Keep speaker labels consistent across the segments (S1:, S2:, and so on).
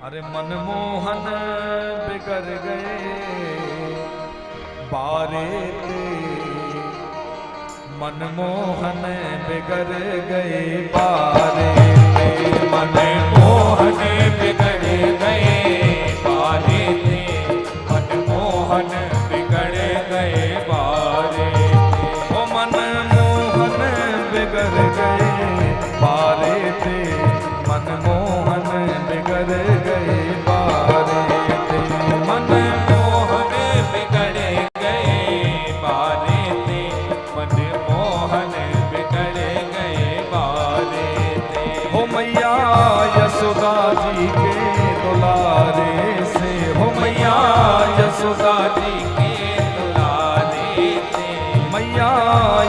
S1: अरे मनमोहन बिगड़ गए बारे ते, मनमोहन बिगड़ गए बारे ते,
S2: मनमोहन बिगड़ गए बारे थे, मनमोहन बिगड़ गए बारे थे।
S1: ओ मनमोहन बिगड़ गए बारे ते, मनमोहन बिगड़ गए बारे ते,
S2: मनमोहन बिगड़ गए बारे थे, मनमोहन बिगड़ गए बारे थे।
S1: हो मैया यशोदा जी के दुलारे से, हो मैया यशोदा
S2: जी के दुलारे थे,
S1: मैया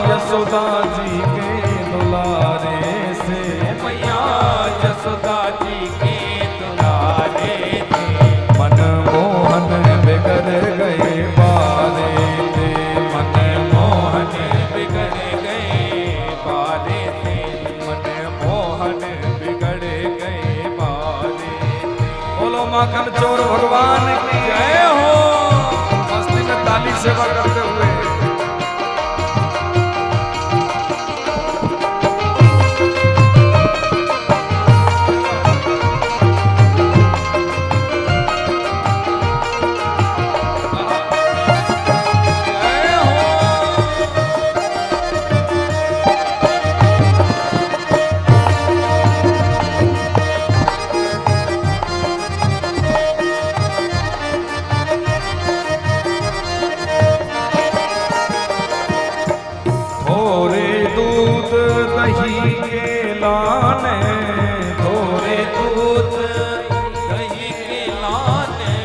S1: यशोदा जी के दुलारे से,
S2: मैया यशोदा जी के दुलारे थे।
S1: मनमोहन बिगड़ गए बारे ते,
S2: मनमोहन बिगड़ गए बारे थे, मनमोहन बिगड़ गए बारे थे।
S1: बोलो माखन चोर भगवान की
S2: जय हो।
S1: मस्ती में ताली सेवा करते हुए
S2: जय हो।
S1: थोड़े दूध दही के लाने,
S2: थोड़े दूध दही के लाने,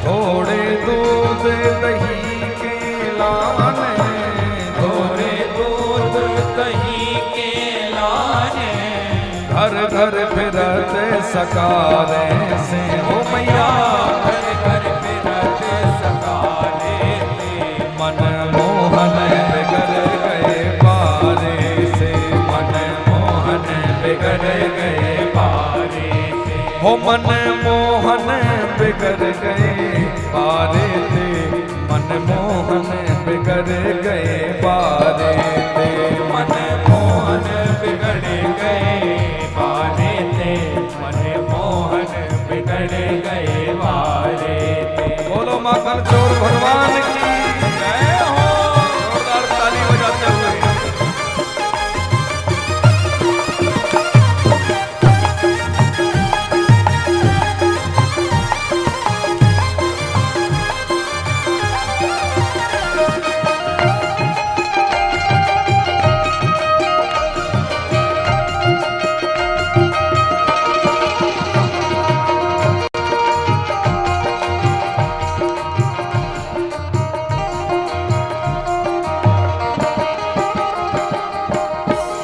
S1: थोड़े दूध दही के लाने,
S2: थोड़े दूध दही के लाने।
S1: घर घर फिरते सकारे से, हो मैया
S2: घर घर फिरत सकारे थे,
S1: मनमोहन बिगड़ गए बारे से,
S2: मनमोहन बिगड़ गए बारे थे।
S1: हो मनमोहन बिगड़ गए बारे ते, मनमोहन बिगड़ गए बारे ते,
S2: मनमोहन बिगड़ गए बारे थे, मनमोहन बिगड़ गए बारे थे।
S1: बोलो माखन चोर भगवान की
S2: जय हो।
S1: जोरदार ताली बजाते हुए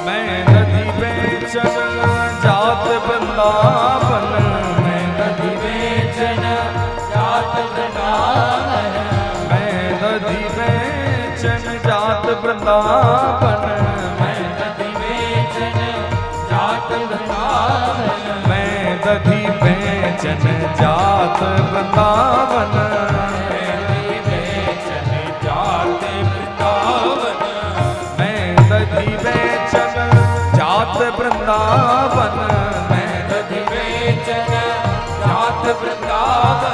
S1: मैं नदी बेचन जात वृंदावन,
S2: मैं नदी बेचन जात वृंदावन,
S1: मैं नदी बेचन जात वृंदावन,
S2: मैं नदी बेचन जात वृंदावन,
S1: मैं नदी बेचन जात वृंदावन,
S2: मैं नदी बेचन जात वृंदावन,
S1: मैं नदी बेचन जात वृंदावन,
S2: मैं नदी बेचन जात वृंदावन।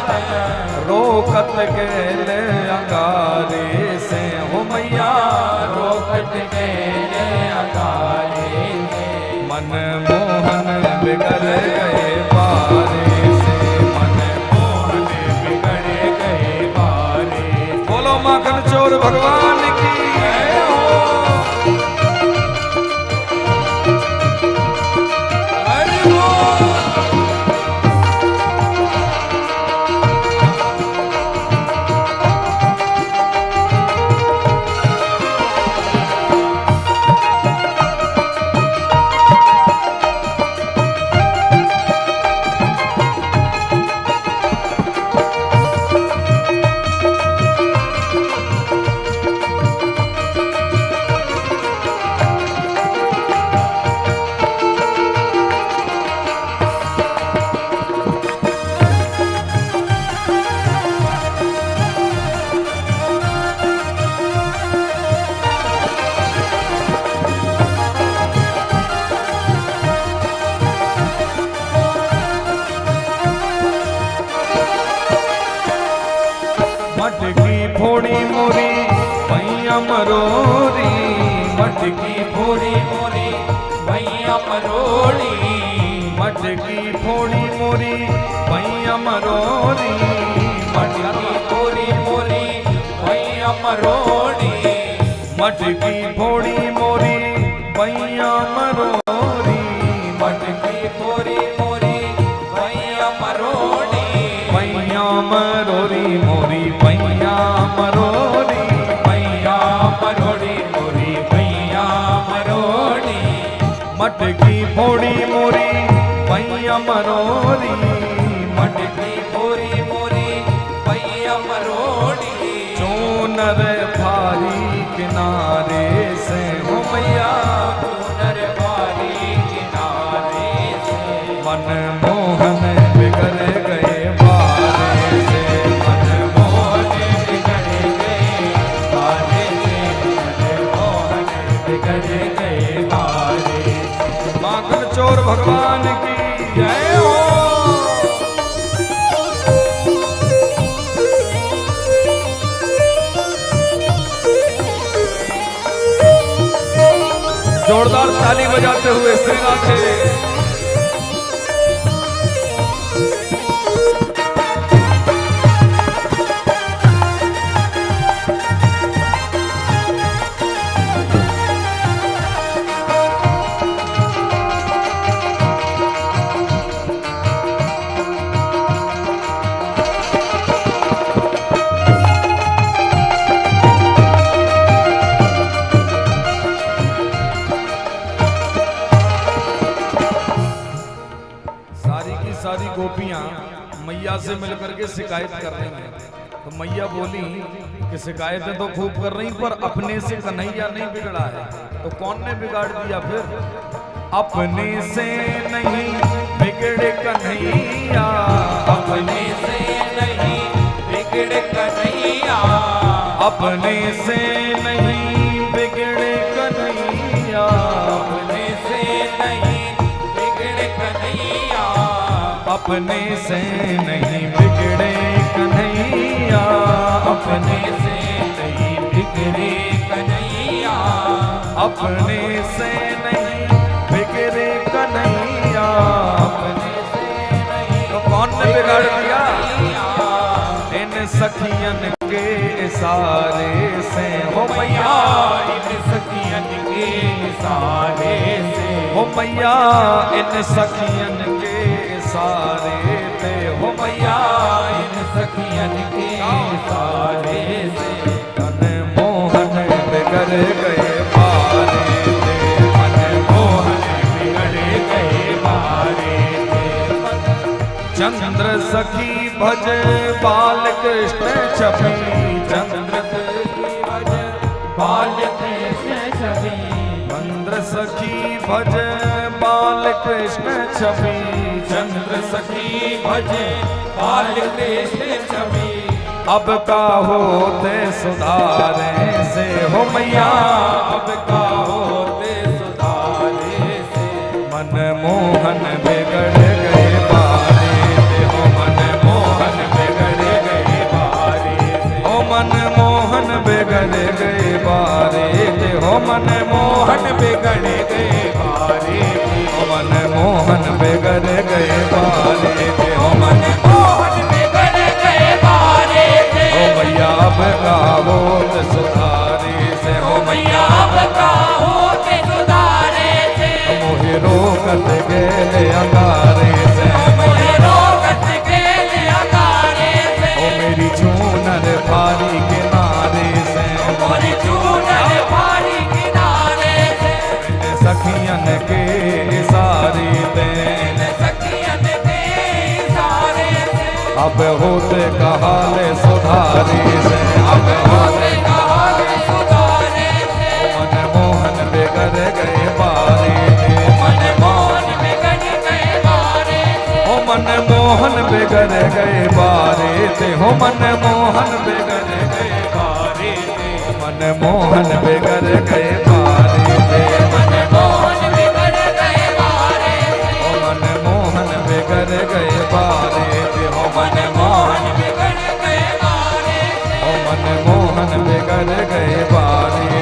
S1: रोकत गेले अंगारे से, हो मैया
S2: रोकत गए अकाले थे,
S1: मनमोहन बिगड़ गए बारे से,
S2: मनमोहन बिगड़ गए बारे थे।
S1: बोलो माखन चोर भगवान की
S2: जय हो। हरि बोल।
S1: मरोरी
S2: मटकी फोड़ी मोरी भैया मरोड़ी
S1: मटकी फोड़ी मोरी भैया मरोरी
S2: मटकी फोड़ी मोरी भैया मरोड़ी
S1: मटकी फोड़ी मोरी भैया मरोरी
S2: मटकी फोड़ी मोरी भैया मरोड़ी
S1: भैया मरोरी मोरी भैया मरोरी
S2: भैया मरोड़ी मोरी भैया मरोड़ी
S1: मटकी फोड़ी मोरी भैया मरोरी
S2: मटकी फोड़ी मोरी भैया मरोड़ी
S1: चोनर भारी किनारे से हो मैया
S2: चोनर भारी किनारे से
S1: मनमोहन बिगड़ गए बारे से
S2: मनमोहन बिगड़ गए बारे से मनमोहन बिगड़ गए बारे
S1: माखन चोर भगवान की जय हो। जोरदार ताली बजाते हुए श्रीनाथ सारी गोपियां मैया से मिलकर के शिकायत कर रही हैं। तो मैया बोली कि शिकायतें तो खूब कर रही पर अपने से कन्हैया नहीं बिगड़ा है। तो कौन ने बिगाड़ दिया फिर? अपने से नहीं बिगड़े कन्हैया
S2: अपने से नहीं बिगड़ कन्हैया
S1: अपने से नहीं बिगड़े कन्हैया
S2: अपने से नहीं बिगड़ कन्हैया
S1: अपने से नहीं बिगड़े कन्हैया
S2: अपने से नहीं बिगड़े कन्हैया
S1: अपने से नहीं बिगड़े कन्हैया
S2: अपने से नहीं
S1: तो कौन ने बिगाड़ दिया?
S2: कन्हैया
S1: इन सखियन के इशारे से हो मैया
S2: इन सखियन के इशारे से
S1: हो मैया इन सखियन के इशारे थे हो मैया
S2: इन सखियन के इशारे से
S1: मनमोहन बिगड़ गए बारे थे
S2: मनमोहन बिगड़ गए बारे थे
S1: चंद्र सखी भज बाल कृष्ण छवि चंद्र
S2: बाल कृष्ण छवि
S1: चंद्र सखी भज बाल कृष्ण छवि
S2: चंद्र सखी भजे बाल कृष्ण छवि
S1: अब का होते सुधारे से हो मैया
S2: अब का होते सुधारे से
S1: मनमोहन बिगड़ गए बारे थे हो मनमोहन बिगड़ गए
S2: बारे से
S1: हो मनमोहन बिगड़ गए बारे थे हो मनमोहन
S2: बिगड़ गए बारे थे
S1: हो मनमोहन बिगड़ गए बारे थे हो
S2: मनमोहन बिगड़ गए बारे थे
S1: हो मैया अब का होत सुधारे से हो मैया
S2: अब का होते सुधारे थे
S1: मोहि रोकत गेले अंगारे से
S2: मुझे रोकत के अकारे से
S1: ओ मेरी चूनर भारी किनारे से
S2: मोरी चूनर भारी किनारे से
S1: सखियन के इशारे दे
S2: सखियन के इशारे से
S1: अब होते कहाले सुधारे से अब
S2: होते कहाले सुधारे से
S1: मनमोहन बिगड़ गए बारे थे
S2: मनमोहन बिगड़ गए बारे से
S1: हो मनमोहन बिगड़ गए बारे थे हो मनमोहन बिगड़ गए बारे थे मनमोहन बिगड़ गए बारे थे
S2: मनमोहन बिगड़ गए बारे से
S1: हो मनमोहन बिगड़ गए बारे थे हो
S2: मनमोहन बिगड़ गए बारे से
S1: मनमोहन बिगड़ गए बारे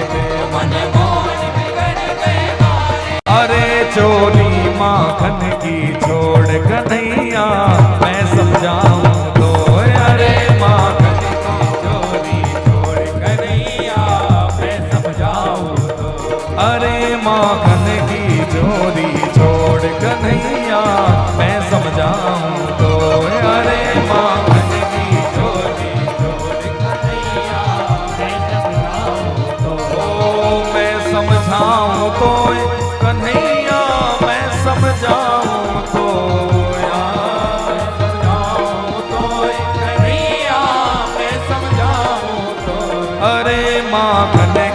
S1: घने